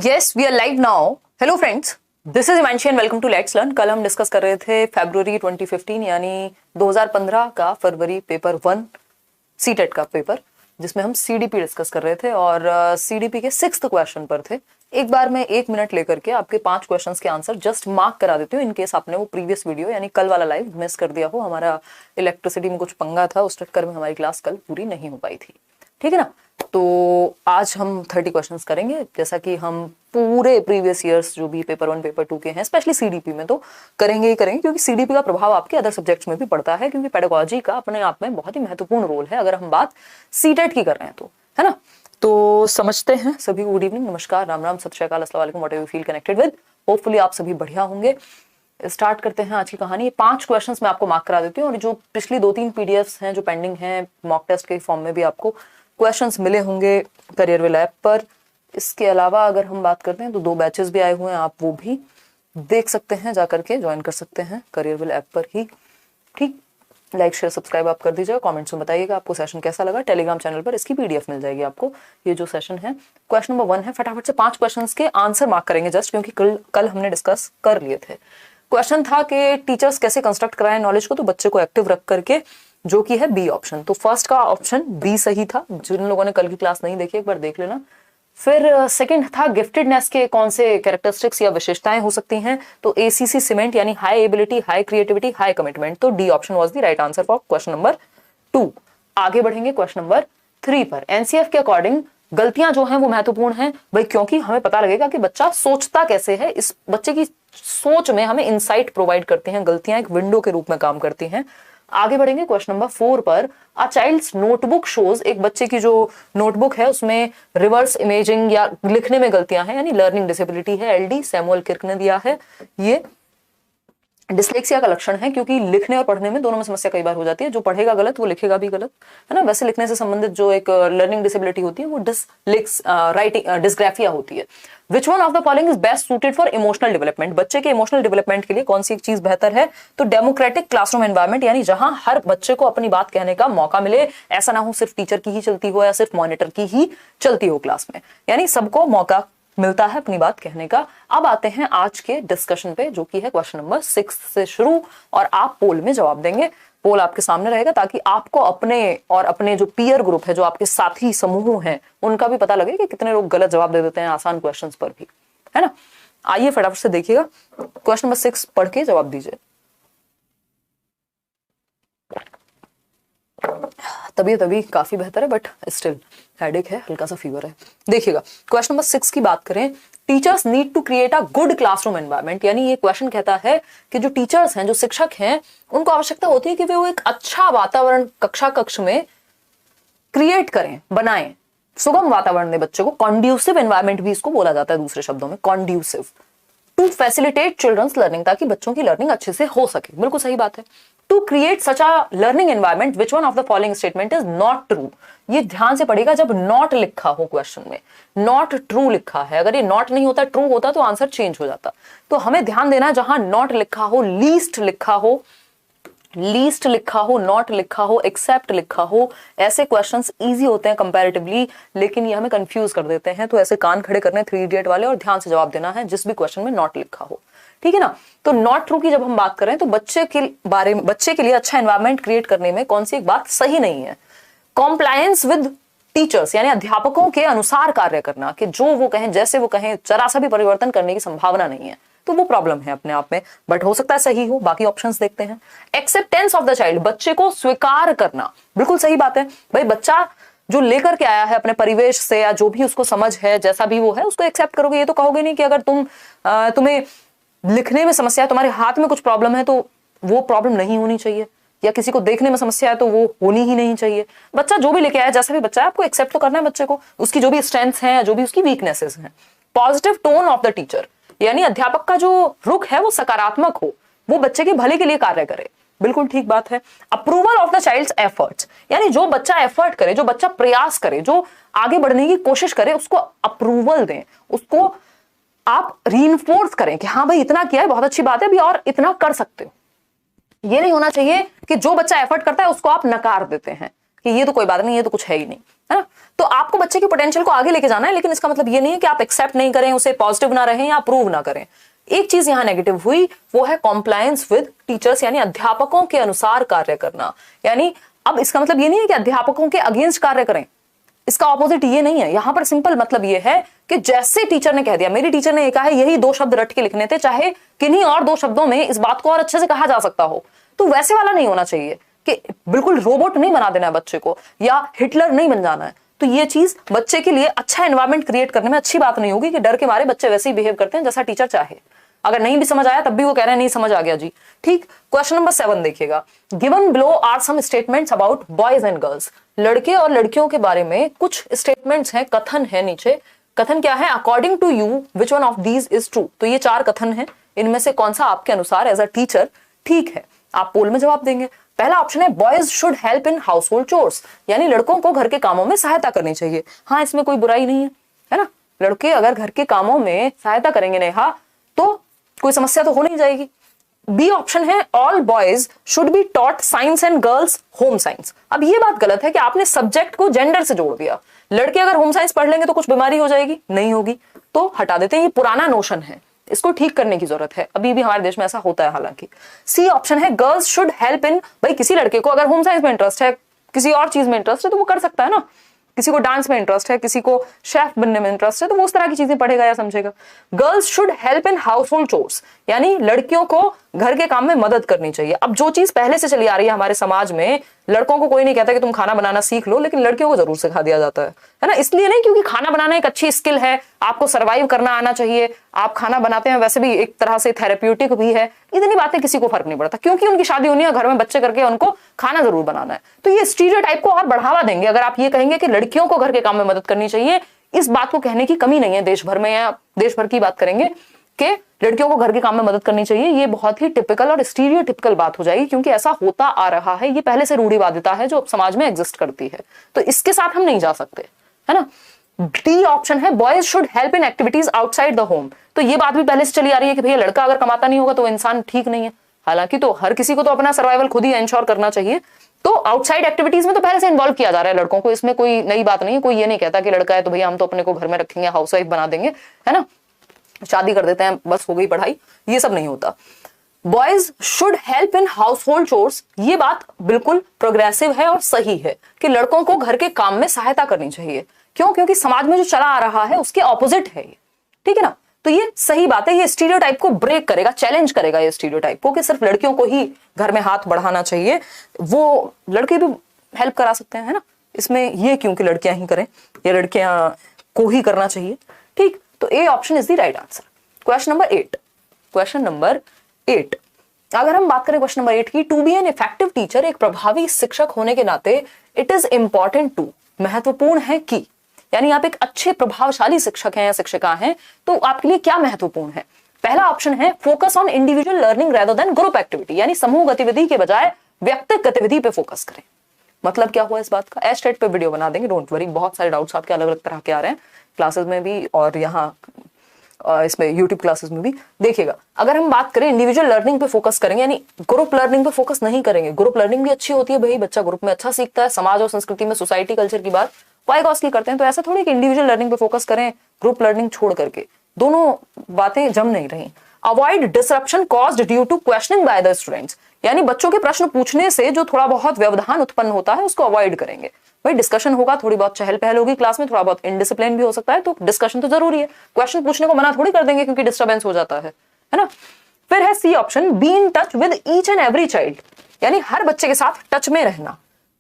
Yes, we are live now. Hello friends, this is Imanshi and welcome to Let's Learn. कल हम discuss कर रहे थे फरवरी 2015 यानी 2015 का फरवरी पेपर 1 सीटेट का पेपर, जिसमें हम सीडीपी डिस्कस कर रहे थे और सीडीपी के 6th क्वेश्चन पर थे। एक बार मैं 1 मिनट लेकर के आपके 5 क्वेश्चंस के आंसर जस्ट मार्क करा देती हूँ, इन केस आपने वो प्रीवियस वीडियो यानी कल वाला लाइव मिस कर दिया हो। हमारा इलेक्ट्रिसिटी में कुछ पंगा था, उस चक्कर में हमारी क्लास कल पूरी नहीं हो पाई थी, ठीक है ना। तो आज हम 30 क्वेश्चंस करेंगे, जैसा कि हम पूरे प्रीवियस ईयर्स जो भी पेपर 1 पेपर 2 के हैं, स्पेशली सीडीपी में तो करेंगे ही करेंगे, क्योंकि सीडीपी का प्रभाव आपके अदर सब्जेक्ट्स में भी पड़ता है, क्योंकि पेडागोजी का अपने आप में बहुत ही महत्वपूर्ण रोल है अगर हम बात सीटेट की कर रहे हैं तो, है ना। तो समझते हैं सभी। गुड इवनिंग, नमस्कार, राम राम, सत श्री अकाल, अस्सलाम वालेकुम, what ever you feel connected with. Hopefully आप सभी बढ़िया होंगे। स्टार्ट करते हैं आज की कहानी। 5 क्वेश्चंस मैं आपको मार्क करा देती हूँ और जो पिछली 2-3 पीडीएफ्स हैं जो पेंडिंग हैं, मॉक टेस्ट के फॉर्म में भी आपको क्वेश्चंस मिले होंगे करियरविल ऐप पर। इसके अलावा अगर हम बात करते हैं तो 2 बैचेस भी आए हुए हैं, आप वो भी देख सकते हैं, जाकर के ज्वाइन कर सकते हैं करियरविल ऐप पर ही। ठीक, लाइक शेयर सब्सक्राइब आप कर दीजिएगा, कमेंट्स में बताइएगा आपको सेशन कैसा लगा। टेलीग्राम चैनल पर इसकी पीडीएफ मिल जाएगी आपको। ये जो सेशन है, क्वेश्चन नंबर 1 है, फटाफट से 5 क्वेश्चंस के आंसर मार्क करेंगे जस्ट, क्योंकि कल हमने डिस्कस कर लिए थे। क्वेश्चन था कि टीचर्स कैसे कंस्ट्रक्ट कराएं नॉलेज को, तो बच्चे को एक्टिव रख करके, जो कि है बी ऑप्शन। तो फर्स्ट का ऑप्शन बी सही था। जिन लोगों ने कल की क्लास नहीं देखी एक बार देख लेना। फिर सेकंड था गिफ्टेडनेस के कौन से कैरेक्टरिस्टिक्स या विशेषताएं हो सकती हैं, तो एसीसी सीमेंट यानी high ability, high creativity, high commitment. तो D option was the right answer for question number 2। आगे बढ़ेंगे क्वेश्चन नंबर 3 पर। एनसीएफ के अकॉर्डिंग गलतियां जो हैं वो महत्वपूर्ण हैं भाई, क्योंकि हमें पता लगेगा कि बच्चा सोचता कैसे है। इस बच्चे की सोच में हमें इंसाइट प्रोवाइड करती हैं गलतियां, एक विंडो के रूप में काम करती हैं। आगे बढ़ेंगे क्वेश्चन नंबर 4 पर। अ चाइल्ड्स नोटबुक शोज, एक बच्चे की जो नोटबुक है उसमें रिवर्स इमेजिंग या लिखने में गलतियां हैं, यानी लर्निंग डिसेबिलिटी है। एलडी सैमुअल किर्क ने दिया है। ये डिस्लेक्सिया का लक्षण है, क्योंकि लिखने और पढ़ने में दोनों में समस्या कई बार हो जाती है। जो पढ़ेगा गलत वो लिखेगा भी गलत, है ना। वैसे लिखने से संबंधित जो एक लर्निंग डिसेबिलिटी होती है वो डिस्ग्राफिया होती है। विच one of the following is best suited for emotional development, बच्चे के इमोशनल डेवलपमेंट के लिए कौन सी एक चीज बेहतर है, तो डेमोक्रेटिक क्लासरूम एनवायरनमेंट, यानी जहां हर बच्चे को अपनी बात कहने का मौका मिले। ऐसा ना हो सिर्फ टीचर की ही चलती हो या सिर्फ मॉनिटर की ही चलती हो क्लास में, यानी सबको मौका मिलता है अपनी बात कहने का। अब आते हैं आज के डिस्कशन पे, जो कि है क्वेश्चन नंबर 6 से शुरू, और आप पोल में जवाब देंगे। पोल आपके सामने रहेगा ताकि आपको अपने और अपने जो पीयर ग्रुप है, जो आपके साथी समूह हैं, उनका भी पता लगे कि कितने लोग गलत जवाब दे देते हैं आसान क्वेश्चंस पर भी, है ना। आइए फटाफट से देखिएगा, क्वेश्चन नंबर 6 पढ़ के जवाब दीजिए। तबीयत अभी काफी बेहतर है, बट स्टिल हेडेक है, हल्का सा फीवर है। देखिएगा क्वेश्चन नंबर 6 की बात करें। Teachers need to create a good classroom environment, यानी ये क्वेश्चन कहता है कि जो टीचर्स हैं, जो शिक्षक हैं, उनको आवश्यकता होती है कि वे वो एक अच्छा वातावरण कक्ष में क्रिएट करें, बनाएं, सुगम वातावरण में बच्चे को। कॉन्ड्यूसिव एनवायरनमेंट भी इसको बोला जाता है, दूसरे शब्दों में conducive, to facilitate children's learning, ताकि बच्चों की लर्निंग अच्छे से हो सके। बिल्कुल सही बात है। To create such a learning environment which one of the following statement is not true, ये ध्यान से पड़ेगा जब नॉट लिखा हो क्वेश्चन में, नॉट ट्रू लिखा है। अगर ये नॉट नहीं होता, ट्रू होता, तो आंसर चेंज हो जाता। तो हमें ध्यान देना है जहां नॉट लिखा हो, लीस्ट लिखा हो, लीस्ट लिखा हो, नॉट लिखा हो, एक्सेप्ट लिखा हो, ऐसे क्वेश्चंस इजी होते हैं कंपैरेटिवली, लेकिन ये हमें कंफ्यूज कर देते हैं। तो ऐसे कान खड़े करने 3 इडियट वाले और ध्यान से जवाब देना है जिस भी क्वेश्चन में नॉट लिखा हो, ठीक है ना। तो नॉट ट्रू की जब हम बात करें तो बच्चे के लिए अच्छा एनवायरनमेंट क्रिएट करने में कौन सी एक बात सही नहीं है। कॉम्प्लायंस विद टीचर्स, यानी अध्यापकों के अनुसार कार्य करना, कि जो वो कहें, जैसे वो कहें, जरा सा भी परिवर्तन करने की संभावना नहीं है, तो वो प्रॉब्लम है अपने आप में, बट हो सकता है सही हो। बाकी ऑप्शंस देखते हैं। एक्सेप्टेंस ऑफ द चाइल्ड, बच्चे को स्वीकार करना, बिल्कुल सही बात है भाई। बच्चा जो लेकर के आया है अपने परिवेश से, या जो भी उसको समझ है, जैसा भी वो है, उसको एक्सेप्ट करोगे। ये तो कहोगे नहीं कि अगर तुम्हें लिखने में समस्या है, तुम्हारे हाथ में कुछ प्रॉब्लम है, तो वो प्रॉब्लम नहीं होनी चाहिए, या किसी को देखने में समस्या है तो वो होनी ही नहीं चाहिए। बच्चा जो भी लेके आया, जैसा भी बच्चा है, आपको एक्सेप्ट तो करना है बच्चे को, उसकी जो भी स्ट्रेंथ्स हैं, जो भी उसकी वीकनेसेस हैं। Positive tone of the teacher, यानी अध्यापक का जो रुख है वो सकारात्मक हो, वो बच्चे के भले के लिए कार्य करे, बिल्कुल ठीक बात है। Approval of the child's efforts, यानी जो बच्चा एफर्ट करे, जो बच्चा प्रयास करे, जो आगे बढ़ने की कोशिश करे, उसको अप्रूवल दें, उसको आप रीइंफोर्स करें कि हाँ भाई इतना किया है, बहुत अच्छी बात है, अभी और इतना कर सकते हो। ये नहीं होना चाहिए कि जो बच्चा एफर्ट करता है उसको आप नकार देते हैं, कि ये तो कोई बात नहीं, ये तो कुछ है ही नहीं, है ना। तो आपको बच्चे की पोटेंशियल को आगे लेके जाना है, लेकिन इसका मतलब ये नहीं है कि आप एक्सेप्ट नहीं करें, उसे पॉजिटिव ना रहें या अप्रूव ना करें। एक चीज यहां नेगेटिव हुई, वो है कॉम्प्लायंस विद टीचर्स, यानी अध्यापकों के अनुसार कार्य करना। यानी अब इसका मतलब ये नहीं है कि अध्यापकों के अगेंस्ट कार्य करें, इसका ऑपोजिट ये नहीं है। यहां पर सिंपल मतलब ये है कि जैसे टीचर ने कह दिया, मेरी टीचर ने ये कहा है, यही 2 शब्द रट के लिखने थे, चाहे किन्हीं और 2 शब्दों में इस बात को और अच्छे से कहा जा सकता हो, तो वैसे वाला नहीं होना चाहिए कि बिल्कुल रोबोट नहीं बना देना है बच्चे को, या हिटलर नहीं बन जाना है। तो ये चीज बच्चे के लिए अच्छा एनवायरमेंट क्रिएट करने में अच्छी बात नहीं होगी कि डर के मारे बच्चे वैसे ही बिहेव करते हैं जैसा टीचर चाहे। अगर नहीं भी समझ आया तब भी वो कह रहे हैं नहीं समझ आ गया जी, ठीक। क्वेश्चन नंबर 7 देखिएगा, given below are some statements about boys and girls. लड़के और लड़कियों के बारे में कुछ स्टेटमेंट्स हैं, कथन है नीचे। कथन क्या है? According to you which one of these is true. तो ये 4 कथन है, इनमें से कौन सा आपके अनुसार एज अ टीचर ठीक है? आप पोल में जवाब देंगे। पहला ऑप्शन है boys should help in house hold chores, यानी लड़कों को घर के कामों में सहायता करनी चाहिए। हाँ, इसमें कोई बुराई नहीं है ना। लड़के अगर घर के कामों में सहायता करेंगे नेहा, तो कोई समस्या तो हो नहीं जाएगी। बी ऑप्शन है all boys should be taught science and girls home science. अब ये बात गलत है कि आपने सब्जेक्ट को जेंडर से जोड़ दिया। लड़के अगर होम साइंस पढ़ लेंगे तो कुछ बीमारी हो जाएगी? नहीं होगी, तो हटा देते हैं। ये पुराना नोशन है, इसको ठीक करने की जरूरत है। अभी भी हमारे देश में ऐसा होता है हालांकि। सी ऑप्शन है गर्ल्स शुड हेल्प इन, भाई किसी लड़के को अगर होम साइंस में इंटरेस्ट है, किसी और चीज में इंटरेस्ट है, तो वो कर सकता है ना। किसी को डांस में इंटरेस्ट है, किसी को शेफ बनने में इंटरेस्ट है, तो वो उस तरह की चीजें पढ़ेगा या समझेगा। Girls should help in house hold chores, यानी लड़कियों को घर के काम में मदद करनी चाहिए। अब जो चीज पहले से चली आ रही है हमारे समाज में, लड़कों को कोई नहीं कहता कि तुम खाना बनाना सीख लो, लेकिन लड़कियों को जरूर सिखा दिया जाता है ना। इसलिए नहीं क्योंकि खाना बनाना एक अच्छी स्किल है, आपको सर्वाइव करना आना चाहिए। आप खाना बनाते हैं, वैसे भी एक तरह से थेरेप्यूटिक भी है। इतनी बातें किसी को फर्क नहीं पड़ता, क्योंकि उनकी शादी होनी है, घर में बच्चे करके उनको खाना जरूर बनाना है। तो ये स्टीरियोटाइप को और बढ़ावा देंगे अगर आप ये कहेंगे कि लड़कियों को घर के काम में मदद करनी चाहिए। इस बात को कहने की कमी नहीं है देश भर में, या देश भर की बात करेंगे कि लड़कियों को घर के काम में मदद करनी चाहिए, ये बहुत ही टिपिकल और स्टीरियोटिपिकल बात हो जाएगी, क्योंकि ऐसा होता आ रहा है। ये पहले से रूढ़िवादिता है जो समाज में एग्जिस्ट करती है, तो इसके साथ हम नहीं जा सकते, है ना। डी ऑप्शन है boys should help in activities outside the home. तो ये बात भी पहले से चली आ रही है कि भैया लड़का अगर कमाता नहीं होगा तो इंसान ठीक नहीं है। हालांकि तो हर किसी को तो अपना सर्वाइवल खुद ही इंश्योर करना चाहिए, तो आउटसाइड एक्टिविटीज में तो पहले से इन्वॉल्व किया जा रहा है लड़कों को। इसमें कोई नई बात नहीं है। कोई ये नहीं कहता कि लड़का है तो भैया हम तो अपने को घर में रखेंगे, हाउसवाइफ बना देंगे, है ना, शादी कर देते हैं, बस हो गई पढ़ाई। ये सब नहीं होता। Boys should help in house hold chores, ये बात बिल्कुल प्रोग्रेसिव है और सही है कि लड़कों को घर के काम में सहायता करनी चाहिए। क्यों? क्योंकि समाज में जो चला आ रहा है उसके ऑपोजिट है ये, ठीक है ना। तो ये सही बात है, ये स्टीरियोटाइप को ब्रेक करेगा, चैलेंज करेगा ये स्टीरियोटाइप को कि सिर्फ लड़कियों को ही घर में हाथ बढ़ाना चाहिए, वो लड़के भी हेल्प करा सकते हैं, है ना। इसमें ये क्योंकि लड़कियां ही करें, ये लड़कियां को ही करना चाहिए, ठीक। तो A option is the right answer. Question number 8, अगर हम बात करें क्वेश्चन नंबर 8 की, to be an effective teacher, एक प्रभावी शिक्षक होने के नाते इट इज इंपॉर्टेंट टू, महत्वपूर्ण है कि, यानी आप एक अच्छे प्रभावशाली शिक्षक हैं या शिक्षिका हैं तो आपके लिए क्या महत्वपूर्ण है। पहला ऑप्शन है focus on individual learning rather than group activity, यानी समूह गतिविधि के बजाय व्यक्तिगत गतिविधि पे फोकस करें। मतलब क्या हुआ इस बात का? एस्टेट पे वीडियो बना देंगे, डोंट वरी। बहुत सारे डाउट्स आपके अलग अलग तरह के आ रहे हैं क्लासेस में भी और यहाँ इसमें यूट्यूब क्लासेस में भी। देखिएगा, अगर हम बात करें इंडिविजुअल लर्निंग पे फोकस करेंगे, यानी ग्रुप लर्निंग पे फोकस नहीं करेंगे। ग्रुप लर्निंग भी अच्छी होती है भाई, बच्चा ग्रुप में अच्छा सीखता है, समाज और संस्कृति में सोसाइटी कल्चर की बात वाई कॉस की करते हैं। तो ऐसा थोड़ी कि इंडिविजुअल लर्निंग पे फोकस करें, ग्रुप लर्निंग छोड़ करके, दोनों बातें जम नहीं रही। Avoid disruption caused due to questioning by the students, यानी बच्चों के प्रश्न पूछने से जो थोड़ा बहुत व्यवधान उत्पन्न होता है उसको अवॉइड करेंगे। भाई डिस्कशन होगा, थोड़ी बहुत चहल पहल होगी क्लास में, थोड़ा बहुत इनडिसिप्लिन भी हो सकता है, तो डिस्कशन तो जरूरी है। क्वेश्चन पूछने को मना थोड़ी कर देंगे क्योंकि डिस्टर्बेंस हो जाता है ना। फिर है C option, be in touch with each and every child, यानी हर बच्चे के साथ टच में रहना।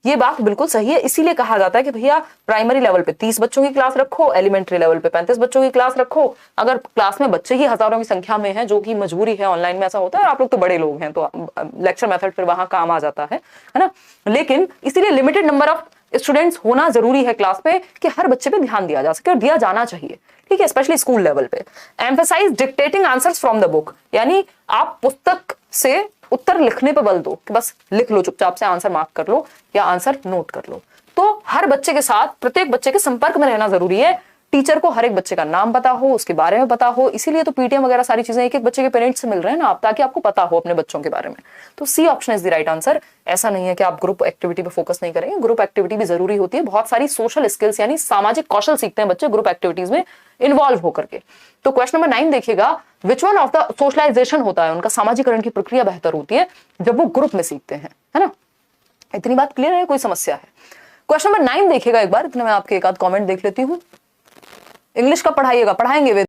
ये बात बिल्कुल सही है, इसीलिए कहा जाता है कि भैया प्राइमरी लेवल पे 30 बच्चों की क्लास रखो, एलिमेंट्री लेवल पे 35 बच्चों की क्लास रखो। अगर क्लास में बच्चे ही हजारों की संख्या में हैं, जो कि मजबूरी है, ऑनलाइन में ऐसा होता है, और आप लोग तो बड़े लोग हैं तो लेक्चर मेथड फिर वहां काम आ जाता है ना। लेकिन इसीलिए लिमिटेड नंबर ऑफ स्टूडेंट्स होना जरूरी है क्लास पे कि हर बच्चे पे ध्यान दिया जा सके और दिया जाना चाहिए, ठीक है, स्पेशली स्कूल लेवल पे। Emphasise dictating answers from the book, यानी आप पुस्तक से उत्तर लिखने पे बल दो कि बस लिख लो, चुपचाप से आंसर मार्क कर लो या आंसर नोट कर लो। तो हर बच्चे के साथ, प्रत्येक बच्चे के संपर्क में रहना जरूरी है। टीचर को हर एक बच्चे का नाम पता हो, उसके बारे में पता हो, इसीलिए तो पीटीएम वगैरह सारी चीजें एक एक बच्चे के पेरेंट्स से मिल रहे हैं ना आप, ताकि आपको पता हो अपने बच्चों के बारे में। तो C option is the right answer. ऐसा नहीं है कि आप ग्रुप एक्टिविटी पे फोकस नहीं करेंगे, ग्रुप एक्टिविटी भी जरूरी होती है। बहुत सारी सोशल स्किल्स यानी सामाजिक कौशल सीखते हैं बच्चे ग्रुप एक्टिविटीज में इन्वॉल्व होकर के। तो क्वेश्चन नंबर 9 देखिएगा, which one of the socialisation होता है, उनका सामाजिकरण की प्रक्रिया बेहतर होती है जब वो ग्रुप में सीखते हैं, है ना। इतनी बात क्लियर है, कोई समस्या है? क्वेश्चन नंबर 9 देखिएगा एक बार, इतने में आपके एक आध कमेंट देख लेती हूँ। इंग्लिश का पढ़ाइएगा, पढ़ाएंगे वे।